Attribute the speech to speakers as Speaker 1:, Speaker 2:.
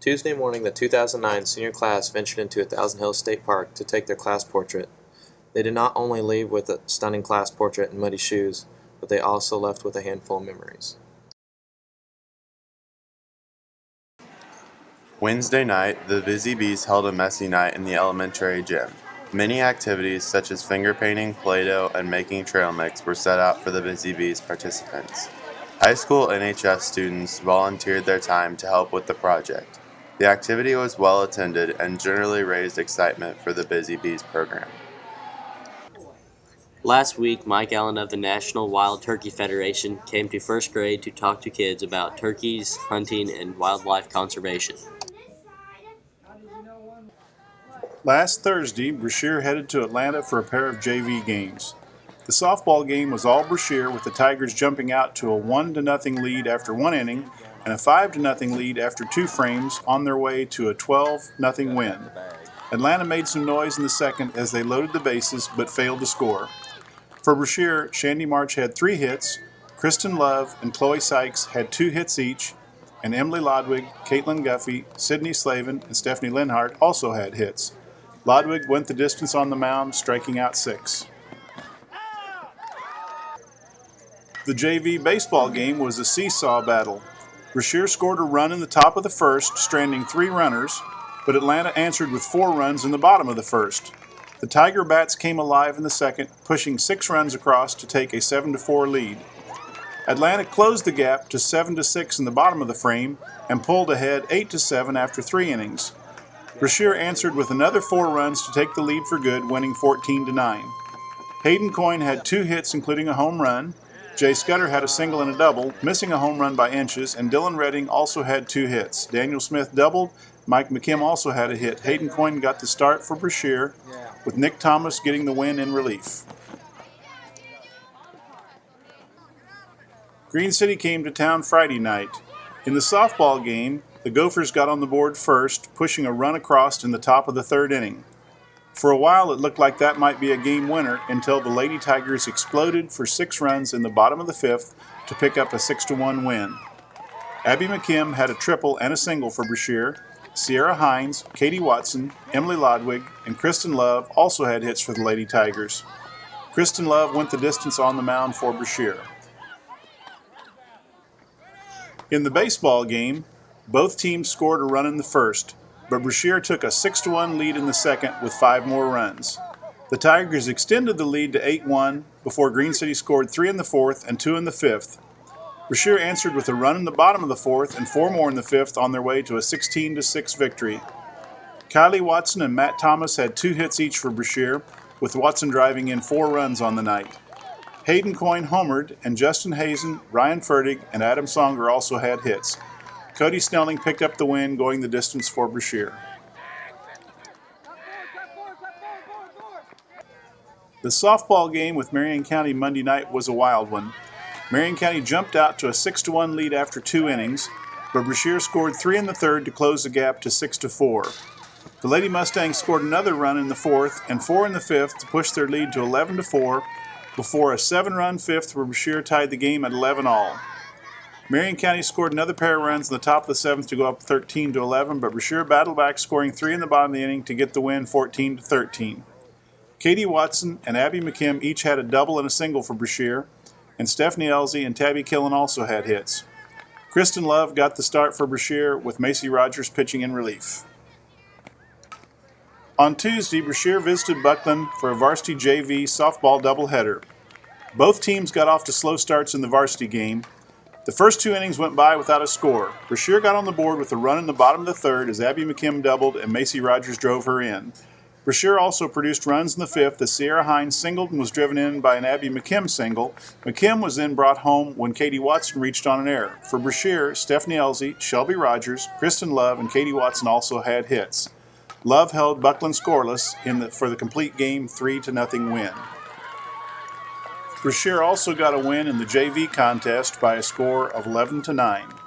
Speaker 1: Tuesday morning, the 2009 senior class ventured into 1000 Hills State Park to take their class portrait. They did not only leave with a stunning class portrait and muddy shoes, but they also left with a handful of memories.
Speaker 2: Wednesday night, the Busy Bees held a messy night in the elementary gym. Many activities such as finger painting, Play-Doh, and making trail mix were set out for the Busy Bees participants. High school NHS students volunteered their time to help with the project. The activity was well attended and generally raised excitement for the Busy Bees program.
Speaker 3: Last week, Mike Allen of the National Wild Turkey Federation came to first grade to talk to kids about turkeys, hunting, and wildlife conservation.
Speaker 4: Last Thursday, Brashear headed to Atlanta for a pair of JV games. The softball game was all Brashear, with the Tigers jumping out to a 1-0 lead after one inning and a 5-0 lead after two frames on their way to a 12-0 win. Atlanta made some noise in the second as they loaded the bases but failed to score. For Brashear, Shandy March had 3 hits, Kristen Love and Chloe Sykes had 2 hits each, and Emily Lodwig, Caitlin Guffey, Sydney Slavin, and Stephanie Linhart also had hits. Lodwig went the distance on the mound, striking out 6. The JV baseball game was a seesaw battle. Brashear scored a run in the top of the first, stranding 3 runners, but Atlanta answered with 4 runs in the bottom of the first. The Tiger bats came alive in the second, pushing 6 runs across to take a 7-4 lead. Atlanta closed the gap to 7-6 in the bottom of the frame and pulled ahead 8-7 after 3 innings. Brashear answered with another 4 runs to take the lead for good, winning 14-9. Hayden Coyne had 2 hits, including a home run. Jay Scudder had a single and a double, missing a home run by inches, and Dylan Redding also had 2 hits. Daniel Smith doubled. Mike McKim also had a hit. Hayden Coyne got the start for Brashear, with Nick Thomas getting the win in relief. Green City came to town Friday night. In the softball game, the Gophers got on the board first, pushing a run across in the top of the 3rd inning. For a while, it looked like that might be a game winner until the Lady Tigers exploded for 6 runs in the bottom of the 5th to pick up a 6-1 win. Abby McKim had a triple and a single for Brashear. Sierra Hines, Katie Watson, Emily Lodwig, and Kristen Love also had hits for the Lady Tigers. Kristen Love went the distance on the mound for Brashear. In the baseball game, both teams scored a run in the first, but Brashear took a 6-1 lead in the second with 5 more runs. The Tigers extended the lead to 8-1 before Green City scored 3 in the 4th and 2 in the 5th. Brashear answered with a run in the bottom of the 4th and 4 more in the 5th on their way to a 16-6 victory. Kylie Watson and Matt Thomas had 2 hits each for Brashear, with Watson driving in 4 runs on the night. Hayden Coyne homered, and Justin Hazen, Ryan Fertig, and Adam Songer also had hits. Cody Snelling picked up the win, going the distance for Brashear. The softball game with Marion County Monday night was a wild one. Marion County jumped out to a 6-1 lead after 2 innings, but Brashear scored 3 in the 3rd to close the gap to 6-4. The Lady Mustangs scored another run in the 4th and 4 in the 5th to push their lead to 11-4 before a 7-run 5th where Brashear tied the game at 11-all. Marion County scored another pair of runs in the top of the 7th to go up 13-11, but Brashear battled back, scoring 3 in the bottom of the inning to get the win 14-13. Katie Watson and Abby McKim each had a double and a single for Brashear, and Stephanie Elsie and Tabby Killen also had hits. Kristen Love got the start for Brashear, with Macy Rogers pitching in relief. On Tuesday, Brashear visited Buckland for a varsity JV softball doubleheader. Both teams got off to slow starts in the varsity game. The first 2 innings went by without a score. Brashear got on the board with a run in the bottom of the 3rd as Abby McKim doubled and Macy Rogers drove her in. Brashear also produced runs in the 5th as Sierra Hines singled and was driven in by an Abby McKim single. McKim was then brought home when Katie Watson reached on an error. For Brashear, Stephanie Elsie, Shelby Rogers, Kristen Love, and Katie Watson also had hits. Love held Buckland scoreless for the complete game 3-0 win. Brashear also got a win in the JV contest by a score of 11-9.